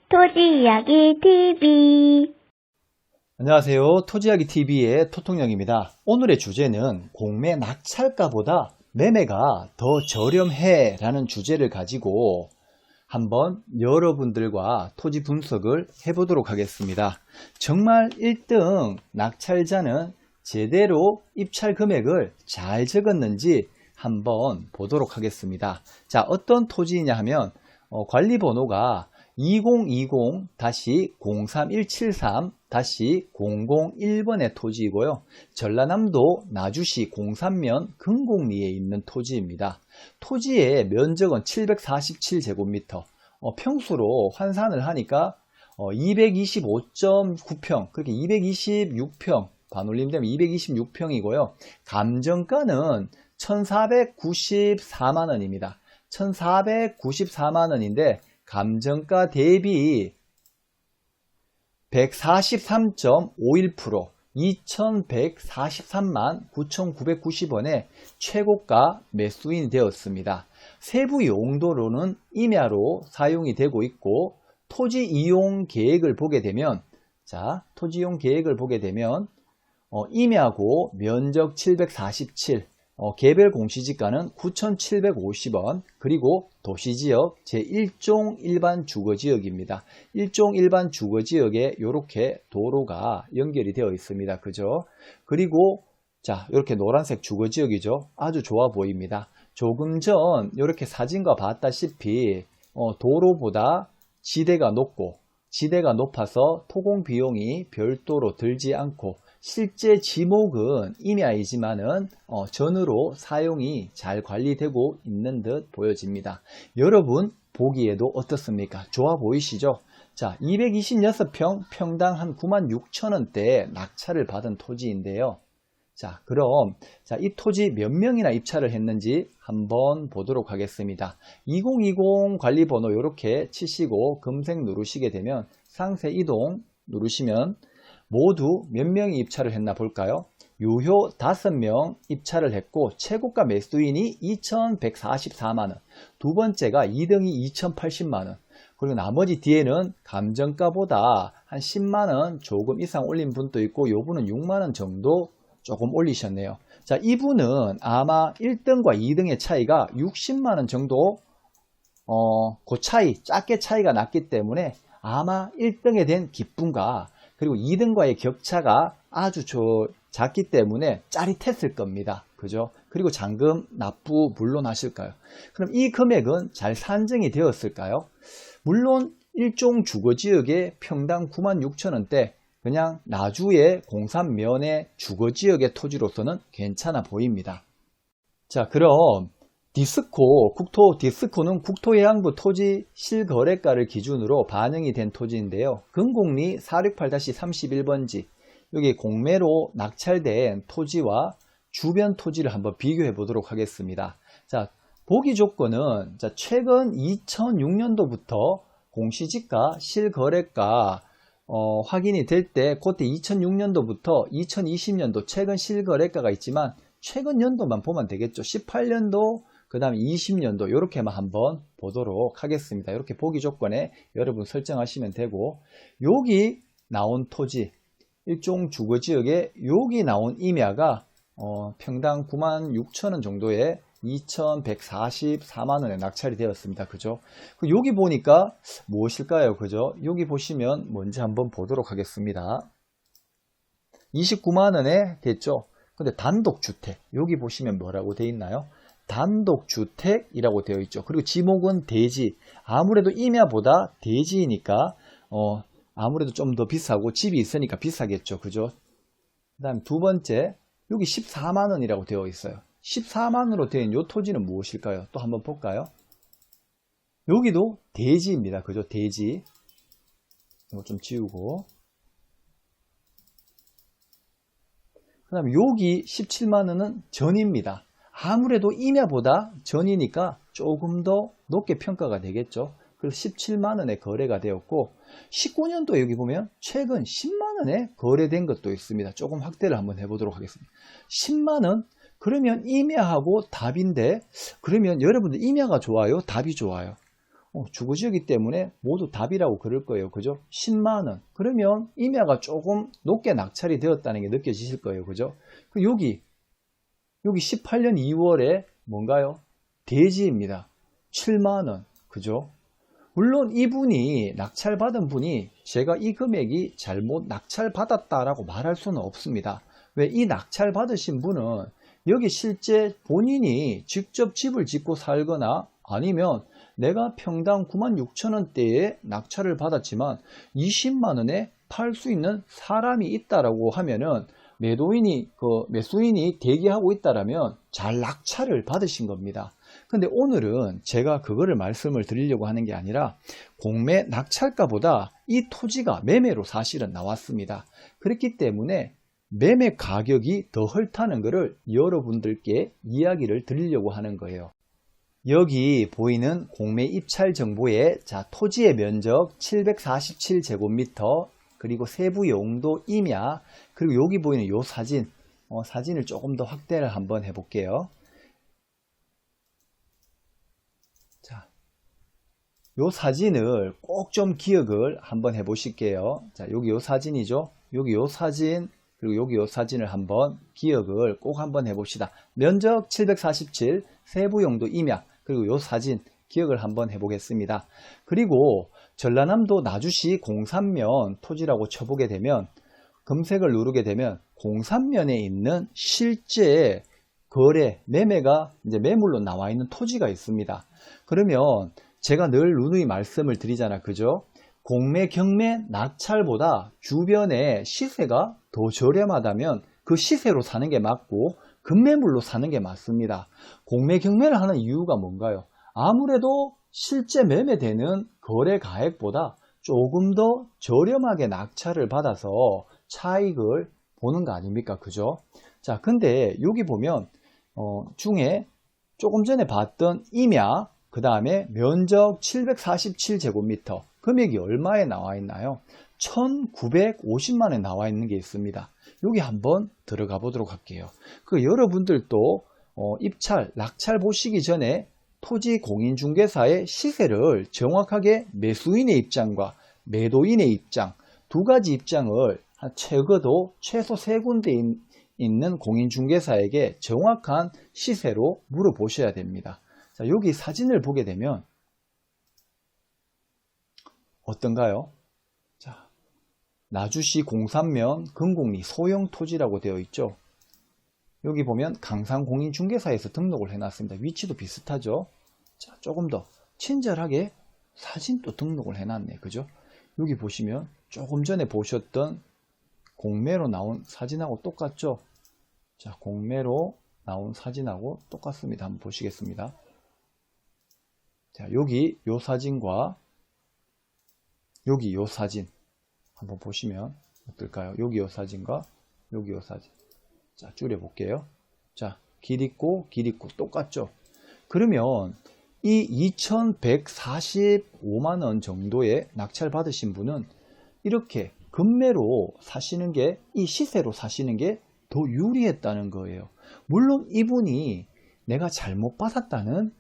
토지이야기 TV. 안녕하세요. 토지이야기TV의 토통령입니다. 오늘의 주제는 공매 낙찰가보다 매매가 더 저렴해 라는 주제를 가지고 한번 여러분들과 토지 분석을 해보도록 하겠습니다. 정말 1등 낙찰자는 제대로 입찰 금액을 잘 적었는지 한번 보도록 하겠습니다. 자, 어떤 토지이냐 하면 관리번호가 2020-03173-001번의 토지이고요. 전라남도 나주시 공산면 금곡리에 있는 토지입니다. 토지의 면적은 747제곱미터, 평수로 환산을 하니까 225.9평, 그렇게 226평, 반올림되면 226평이고요. 감정가는 1494만원입니다. 1494만원인데 감정가 대비 143.51%, 2143만 9990원에 최고가 매수인이 되었습니다. 세부 용도로는 임야로 사용이 되고 있고, 토지 이용 계획을 보게 되면, 토지 이용 계획을 보게 되면, 임야고 면적 747, 개별 공시지가는 9,750원, 그리고 도시지역 제1종 일반 주거지역입니다. 1종 일반 주거지역에 이렇게 도로가 연결이 되어 있습니다. 그죠? 그리고 이렇게 노란색 주거지역이죠. 아주 좋아 보입니다. 조금 전 이렇게 사진과 봤다시피 도로보다 지대가 높고, 지대가 높아서 토공 비용이 별도로 들지 않고, 실제 지목은 임야이지만은 전으로 사용이 잘 관리되고 있는 듯 보여집니다. 여러분 보기에도 어떻습니까? 좋아 보이시죠? 226평 평당 한 96,000원대에 낙찰을 받은 토지인데요. 그럼 이 토지 몇 명이나 입찰을 했는지 한번 보도록 하겠습니다. 2020 관리번호 이렇게 치시고 검색 누르시게 되면 상세 이동 누르시면 모두 몇 명이 입찰을 했나 볼까요? 유효 5명 입찰을 했고, 최고가 매수인이 2,144만원, 두 번째가 2등이 2,080만원, 그리고 나머지 뒤에는 감정가보다 한 10만원 조금 이상 올린 분도 있고, 요분은 6만원 정도 조금 올리셨네요. 이분은 아마 1등과 2등의 차이가 60만원 정도 그 차이, 작게 차이가 났기 때문에 아마 1등에 대한 기쁨과 그리고 2등과의 격차가 아주 작기 때문에 짜릿했을 겁니다. 그죠? 그리고 잔금 납부 물론 하실까요? 그럼 이 금액은 잘 산정이 되었을까요? 물론 일종 주거지역의 평당 96,000원대, 그냥 나주의 공산면의 주거지역의 토지로서는 괜찮아 보입니다. 그럼 디스코는 국토해양부 토지 실거래가를 기준으로 반영이 된 토지인데요. 금곡리 468-31번지, 여기 공매로 낙찰된 토지와 주변 토지를 한번 비교해 보도록 하겠습니다. 보기 조건은 최근 2006년도부터 공시지가 실거래가 확인이 될 때, 그때 2006년도부터 2020년도 최근 실거래가가 있지만 최근 연도만 보면 되겠죠. 18년도, 그 다음에 20년도 이렇게만 한번 보도록 하겠습니다. 이렇게 보기 조건에 여러분 설정하시면 되고, 여기 나온 토지, 일종 주거지역에 여기 나온 임야가 평당 96,000원 정도에 2,144만원에 낙찰이 되었습니다. 그죠? 여기 보니까 무엇일까요? 그죠? 여기 보시면 뭔지 한번 보도록 하겠습니다. 29만원에 됐죠? 근데 단독주택, 여기 보시면 뭐라고 되어 있나요? 단독주택이라고 되어 있죠. 그리고 지목은 대지, 아무래도 임야보다 대지이니까 아무래도 좀 더 비싸고 집이 있으니까 비싸겠죠. 그죠? 그 다음 두 번째, 여기 14만원이라고 되어 있어요. 14만원으로 된 이 토지는 무엇일까요? 또 한번 볼까요? 여기도 대지입니다. 그죠? 대지. 이거 좀 지우고, 그 다음에 여기 17만원은 전입니다. 아무래도 임야보다 전이니까 조금 더 높게 평가가 되겠죠. 그래서 17만원에 거래가 되었고, 19년도 여기 보면 최근 10만원에 거래된 것도 있습니다. 조금 확대를 한번 해보도록 하겠습니다. 10만원, 그러면 임야하고 답인데, 그러면 여러분들 임야가 좋아요? 답이 좋아요? 주거지역이기 때문에 모두 답이라고 그럴 거예요. 그죠? 10만원. 그러면 임야가 조금 높게 낙찰이 되었다는 게 느껴지실 거예요. 그죠? 여기 18년 2월에 뭔가요? 대지입니다. 7만원. 그죠? 물론 이분이 낙찰받은 분이 제가 이 금액이 잘못 낙찰받았다라고 말할 수는 없습니다. 왜? 이 낙찰받으신 분은 여기 실제 본인이 직접 집을 짓고 살거나 아니면 내가 평당 96,000원대에 낙찰을 받았지만 20만원에 팔 수 있는 사람이 있다라고 하면은 매수인이 대기하고 있다라면 잘 낙찰을 받으신 겁니다. 근데 오늘은 제가 그거를 말씀을 드리려고 하는 게 아니라 공매 낙찰가보다 이 토지가 매매로 사실은 나왔습니다. 그렇기 때문에 매매 가격이 더 헐타는 것을 여러분들께 이야기를 드리려고 하는 거예요. 여기 보이는 공매 입찰 정보에 토지의 면적 747제곱미터, 그리고 세부 용도 임야, 그리고 여기 보이는 요 사진을 조금 더 확대를 한번 해볼게요. 자, 요 사진을 꼭 좀 기억을 한번 해보실게요. 자, 여기 요 사진이죠. 여기 요 사진, 그리고 여기 요 사진을 한번 기억을 꼭 한번 해봅시다. 면적 747, 세부 용도 임야, 그리고 요 사진 기억을 한번 해보겠습니다. 그리고 전라남도 나주시 공산면 토지라고 쳐보게 되면, 검색을 누르게 되면 공산면에 있는 실제 거래, 매매가 이제 매물로 나와 있는 토지가 있습니다. 그러면 제가 늘 누누이 말씀을 드리잖아. 그죠? 공매, 경매, 낙찰보다 주변의 시세가 더 저렴하다면 그 시세로 사는 게 맞고 급매물로 사는 게 맞습니다. 공매, 경매를 하는 이유가 뭔가요? 아무래도 실제 매매되는 거래 가액보다 조금 더 저렴하게 낙찰을 받아서 차익을 보는 거 아닙니까? 그죠? 자, 근데 여기 보면 중에 조금 전에 봤던 임야, 그 다음에 면적 747제곱미터, 금액이 얼마에 나와 있나요? 1950만원에 나와 있는 게 있습니다. 여기 한번 들어가 보도록 할게요. 여러분들도 입찰, 낙찰 보시기 전에 토지 공인중개사의 시세를 정확하게 매수인의 입장과 매도인의 입장, 두 가지 입장을 적어도 최소 3군데 있는 공인중개사에게 정확한 시세로 물어보셔야 됩니다. 자, 여기 사진을 보게 되면 어떤가요? 자, 나주시 공산면 금곡리 소형 토지라고 되어 있죠. 여기 보면 강산공인중개사에서 등록을 해놨습니다. 위치도 비슷하죠. 자, 조금 더 친절하게 사진도 등록을 해놨네. 그죠? 여기 보시면 조금 전에 보셨던 공매로 나온 사진하고 똑같죠? 자, 공매로 나온 사진하고 똑같습니다. 한번 보시겠습니다. 자, 여기 요 사진과 여기 요 사진 한번 보시면 어떨까요? 여기 요 사진과 여기 요 사진. 자, 줄여 볼게요. 자, 길 있고 길 있고 똑같죠? 그러면 이 2145만원 정도의 낙찰 받으신 분은 이렇게 급매로 사시는 게, 이 시세로 사시는 게 더 유리했다는 거예요. 물론 이분이 내가 잘못 받았다는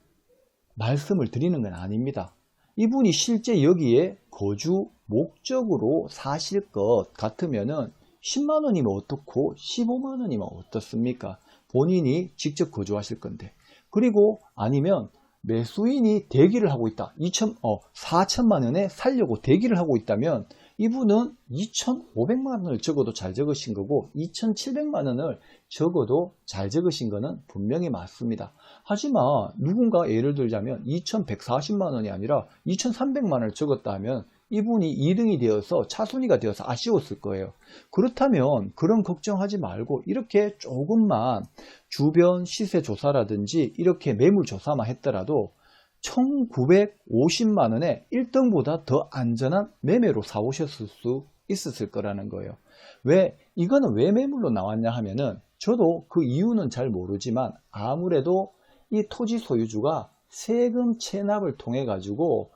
말씀을 드리는 건 아닙니다. 이분이 실제 여기에 거주 목적으로 사실 것 같으면은 10만원이면 어떻고 15만원이면 어떻습니까? 본인이 직접 거주하실 건데. 그리고 아니면 매수인이 대기를 하고 있다. 4천만원에 살려고 대기를 하고 있다면 이분은 2,500만원을 적어도 잘 적으신 거고 2,700만원을 적어도 잘 적으신 거는 분명히 맞습니다. 하지만 누군가 예를 들자면 2,140만원이 아니라 2,300만원을 적었다 하면 이분이 2등이 되어서 차순위가 되어서 아쉬웠을 거예요. 그렇다면 그런 걱정하지 말고 이렇게 조금만 주변 시세 조사라든지 이렇게 매물 조사만 했더라도 1950만원에 1등보다 더 안전한 매매로 사오셨을 수 있었을 거라는 거예요. 이거는 왜 매물로 나왔냐 하면은 저도 그 이유는 잘 모르지만 아무래도 이 토지 소유주가 세금 체납을 통해 가지고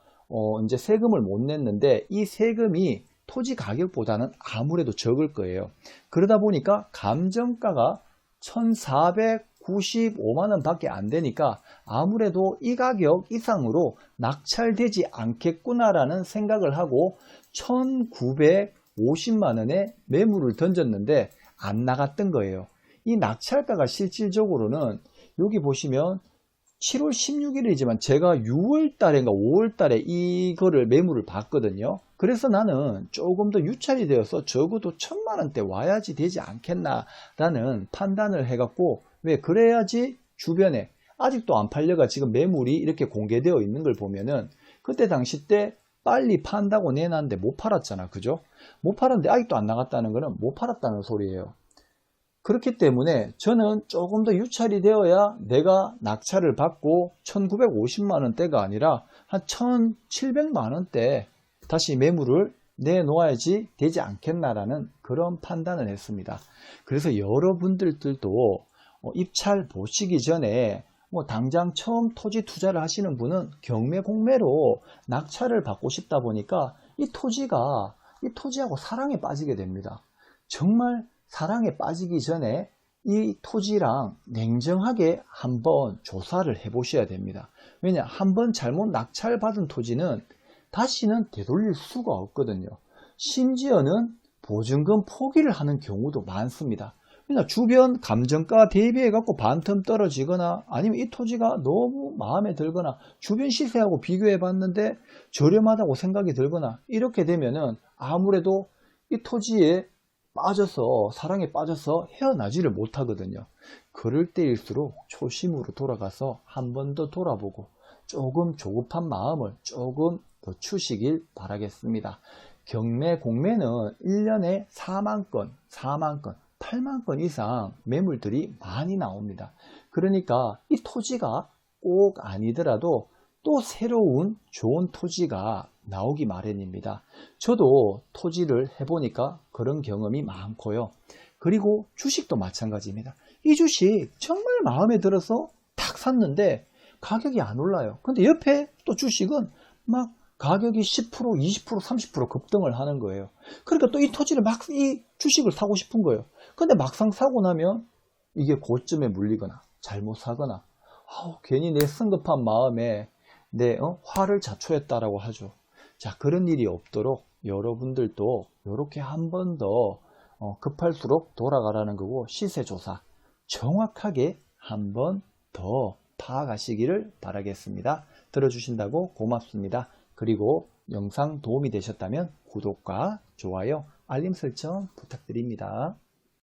이제 세금을 못 냈는데 이 세금이 토지 가격보다는 아무래도 적을 거예요. 그러다 보니까 감정가가 1,400 95만원 밖에 안 되니까 아무래도 이 가격 이상으로 낙찰되지 않겠구나라는 생각을 하고 1950만원에 매물을 던졌는데 안 나갔던 거예요. 이 낙찰가가 실질적으로는 여기 보시면 7월 16일이지만 제가 6월달인가 5월달에 이거를 매물을 봤거든요. 그래서 나는 조금 더 유찰이 되어서 적어도 1000만원대 와야지 되지 않겠나 라는 판단을 해갖고, 왜 그래야지 주변에 아직도 안 팔려가 지금 매물이 이렇게 공개되어 있는 걸 보면은 그때 당시 때 빨리 판다고 내놨는데 못 팔았잖아. 그죠? 못 팔았는데 아직도 안 나갔다는 거는 못 팔았다는 소리예요. 그렇기 때문에 저는 조금 더 유찰이 되어야 내가 낙찰을 받고 1950만원대가 아니라 한 1700만원대 다시 매물을 내놓아야지 되지 않겠나라는 그런 판단을 했습니다. 그래서 여러분들도 입찰 보시기 전에 당장 처음 토지 투자를 하시는 분은 경매 공매로 낙찰을 받고 싶다 보니까 이 토지하고 사랑에 빠지게 됩니다. 정말 사랑에 빠지기 전에 이 토지랑 냉정하게 한번 조사를 해 보셔야 됩니다. 왜냐, 한번 잘못 낙찰받은 토지는 다시는 되돌릴 수가 없거든요. 심지어는 보증금 포기를 하는 경우도 많습니다. 그냥 주변 감정가 대비해 갖고 반틈 떨어지거나 아니면 이 토지가 너무 마음에 들거나 주변 시세하고 비교해 봤는데 저렴하다고 생각이 들거나 이렇게 되면은 아무래도 이 토지에 빠져서 사랑에 빠져서 헤어나지를 못하거든요. 그럴 때일수록 초심으로 돌아가서 한 번 더 돌아보고 조금 조급한 마음을 조금 더 추시길 바라겠습니다. 경매 공매는 1년에 4만 건, 8만 건 이상 매물들이 많이 나옵니다. 그러니까 이 토지가 꼭 아니더라도 또 새로운 좋은 토지가 나오기 마련입니다. 저도 토지를 해보니까 그런 경험이 많고요. 그리고 주식도 마찬가지입니다. 이 주식 정말 마음에 들어서 탁 샀는데 가격이 안 올라요. 근데 옆에 또 주식은 막 가격이 10%, 20%, 30% 급등을 하는 거예요. 그러니까 또 이 토지를 이 주식을 사고 싶은 거예요. 근데 막상 사고 나면 이게 고점에 물리거나 잘못 사거나 괜히 내 성급한 마음에 내 화를 자초했다라고 하죠. 자, 그런 일이 없도록 여러분들도 이렇게 한 번 더 급할수록 돌아가라는 거고, 시세조사 정확하게 한 번 더 파악하시기를 바라겠습니다. 들어주신다고 고맙습니다. 그리고 영상 도움이 되셨다면 구독과 좋아요, 알림 설정 부탁드립니다.